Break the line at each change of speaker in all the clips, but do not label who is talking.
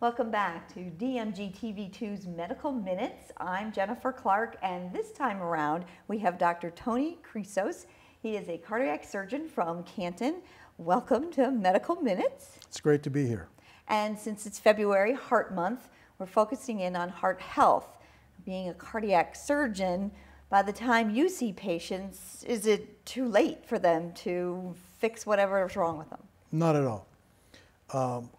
Welcome back to DMG TV2's Medical Minutes. I'm Jennifer Clark, and this time around we have Dr. Tony Chryssos. He is a cardiac surgeon from Canton. Welcome to Medical Minutes.
It's great to be here.
And since it's February, Heart Month, we're focusing in on heart health. Being a cardiac surgeon, by the time you see patients, is it too late for them to fix whatever is wrong with them?
Not at all.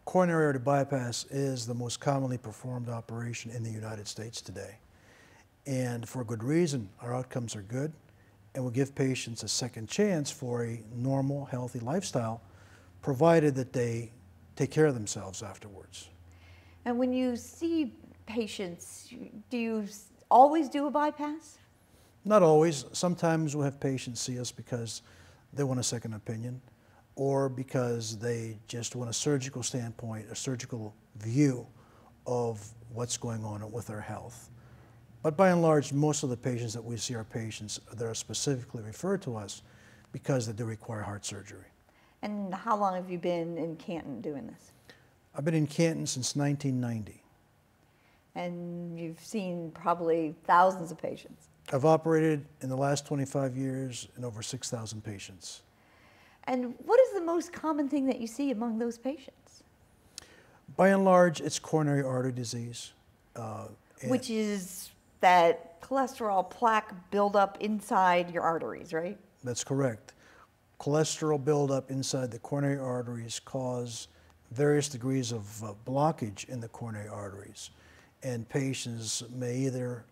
Coronary artery bypass is the most commonly performed operation in the United States today. And for good reason, our outcomes are good, and we give patients a second chance for a normal, healthy lifestyle, provided that they take care of themselves afterwards.
And when you see patients, do you always do a bypass?
Not always. Sometimes we'll have patients see us because they want a second opinion, or because they just want a surgical standpoint, a surgical view of what's going on with their health. But by and large, most of the patients that we see are patients that are specifically referred to us because they do require heart surgery.
And how long have you been in Canton doing this?
I've been in Canton since 1990.
And you've seen probably thousands of patients.
I've operated in the last 25 years in over 6,000 patients.
And what is the most common thing that you see among those patients?
By and large, it's coronary artery disease.
Which is that cholesterol plaque buildup inside your arteries, right?
That's correct. Cholesterol buildup inside the coronary arteries cause various degrees of blockage in the coronary arteries. And patients may either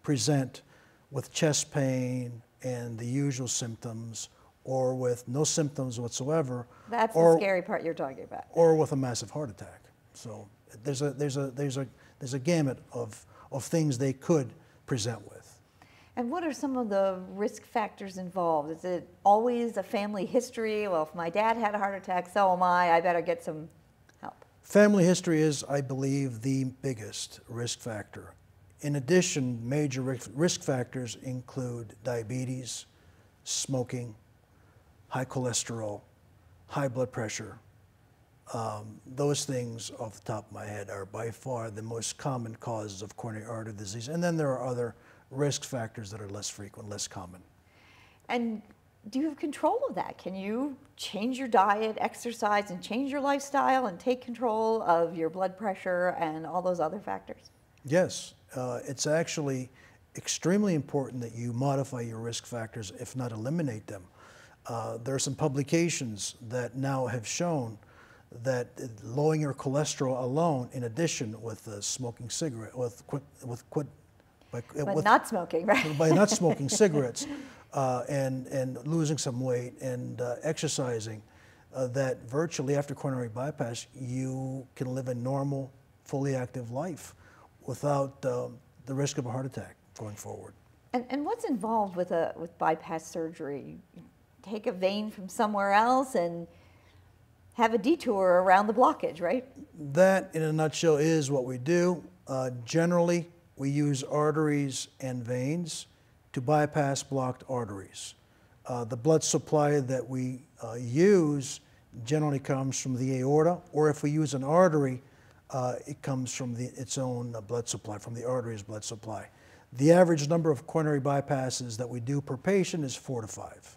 present with chest pain and the usual symptoms, or with no symptoms whatsoever.
That's the scary part you're talking about.
Or with a massive heart attack. So there's a gamut of things they could present with.
And what are some of the risk factors involved? Is it always a family history? Well, if my dad had a heart attack, so am I better get some help.
Family history is, I believe, the biggest risk factor. In addition, major risk factors include diabetes, smoking, high cholesterol, high blood pressure. Those things off the top of my head are by far the most common causes of coronary artery disease. And then there are other risk factors that are less frequent, less common.
And do you have control of that? Can you change your diet, exercise, and change your lifestyle and take control of your blood pressure and all those other factors?
Yes, it's actually extremely important that you modify your risk factors, if not eliminate them. There are some publications that now have shown that lowering your cholesterol alone, in addition with smoking cigarette,
not smoking, right?
By not smoking cigarettes and losing some weight and exercising, that virtually after coronary bypass you can live a normal, fully active life without the risk of a heart attack going forward.
And what's involved with bypass surgery? You take a vein from somewhere else and have a detour around the blockage, right?
That, in a nutshell, is what we do. Generally, we use arteries and veins to bypass blocked arteries. The blood supply that we use generally comes from the aorta, or if we use an artery, it comes from its own blood supply, from the artery's blood supply. The average number of coronary bypasses that we do per patient is 4 to 5.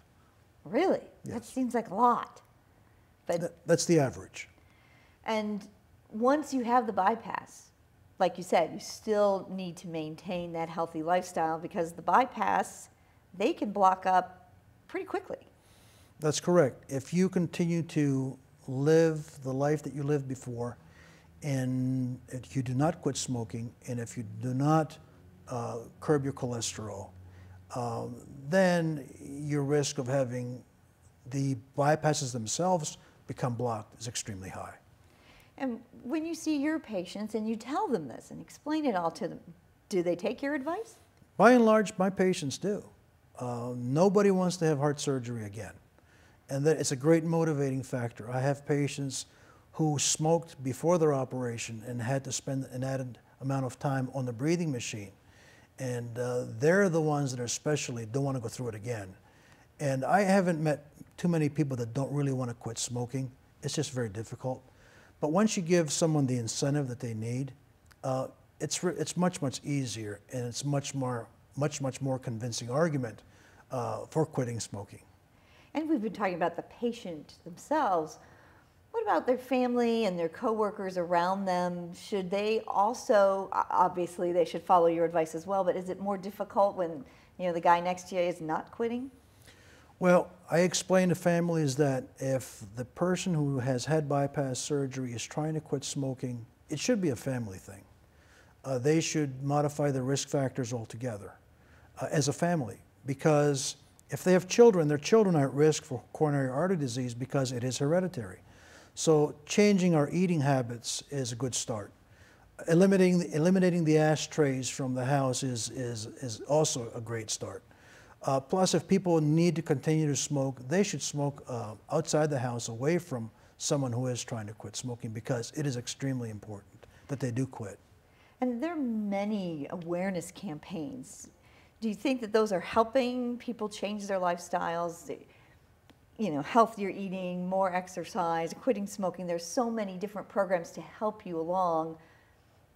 Really?
Yes.
That seems like a lot. But
that's the average.
And once you have the bypass, like you said, you still need to maintain that healthy lifestyle, because the bypass, they can block up pretty quickly.
That's correct. If you continue to live the life that you lived before, and if you do not quit smoking, and if you do not curb your cholesterol, then your risk of having the bypasses themselves become blocked is extremely high.
And when you see your patients and you tell them this and explain it all to them, do they take your advice?
By and large, my patients do. Nobody wants to have heart surgery again. And that it's a great motivating factor. I have patients who smoked before their operation and had to spend an added amount of time on the breathing machine. And they're the ones that especially don't want to go through it again. And I haven't met too many people that don't really want to quit smoking. It's just very difficult. But once you give someone the incentive that they need, it's much easier, and it's much more convincing argument for quitting smoking.
And we've been talking about the patient themselves. What about their family and their coworkers around them? Should they also, obviously they should follow your advice as well, but is it more difficult when, you know, the guy next to you is not quitting?
Well, I explain to families that if the person who has had bypass surgery is trying to quit smoking, it should be a family thing. They should modify their risk factors altogether as a family, because if they have children, their children are at risk for coronary artery disease because it is hereditary. So changing our eating habits is a good start. Eliminating the ashtrays from the house is also a great start. Plus, if people need to continue to smoke, they should smoke outside the house, away from someone who is trying to quit smoking, because it is extremely important that they do quit.
And there are many awareness campaigns. Do you think that those are helping people change their lifestyles? You know, healthier eating, more exercise, quitting smoking. There's so many different programs to help you along.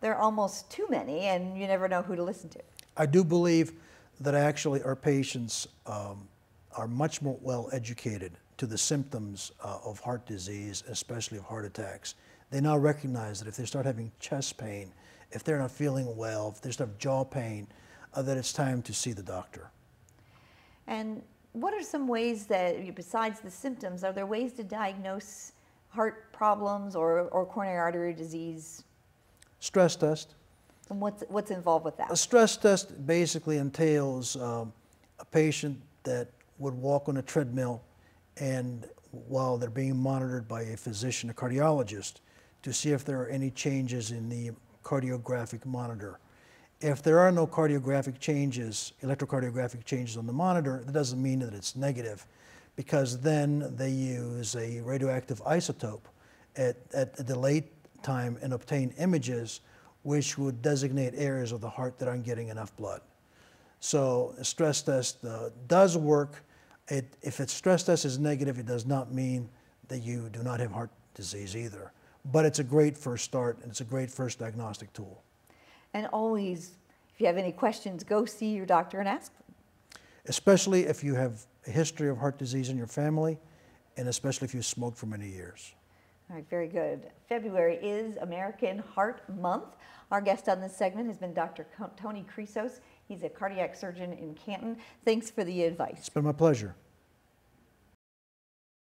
There are almost too many, and you never know who to listen to.
I do believe that actually our patients are much more well educated to the symptoms of heart disease, especially of heart attacks. They now recognize that if they start having chest pain, if they're not feeling well, if they start having jaw pain, that it's time to see the doctor.
And what are some ways that, besides the symptoms, are there ways to diagnose heart problems or coronary artery disease?
Stress test.
And what's involved with that?
A stress test basically entails a patient that would walk on a treadmill, and while they're being monitored by a physician, a cardiologist, to see if there are any changes in the cardiographic monitor. If there are no cardiographic changes, electrocardiographic changes on the monitor, that doesn't mean that it's negative, because then they use a radioactive isotope at a delayed time and obtain images which would designate areas of the heart that aren't getting enough blood. So a stress test does work. If its stress test is negative, it does not mean that you do not have heart disease either. But it's a great first start, and it's a great first diagnostic tool.
And always, if you have any questions, go see your doctor and ask them.
Especially if you have a history of heart disease in your family, and especially if you smoked for many years.
All right, very good. February is American Heart Month. Our guest on this segment has been Dr. Tony Chryssos. He's a cardiac surgeon in Canton. Thanks for the advice.
It's been my pleasure.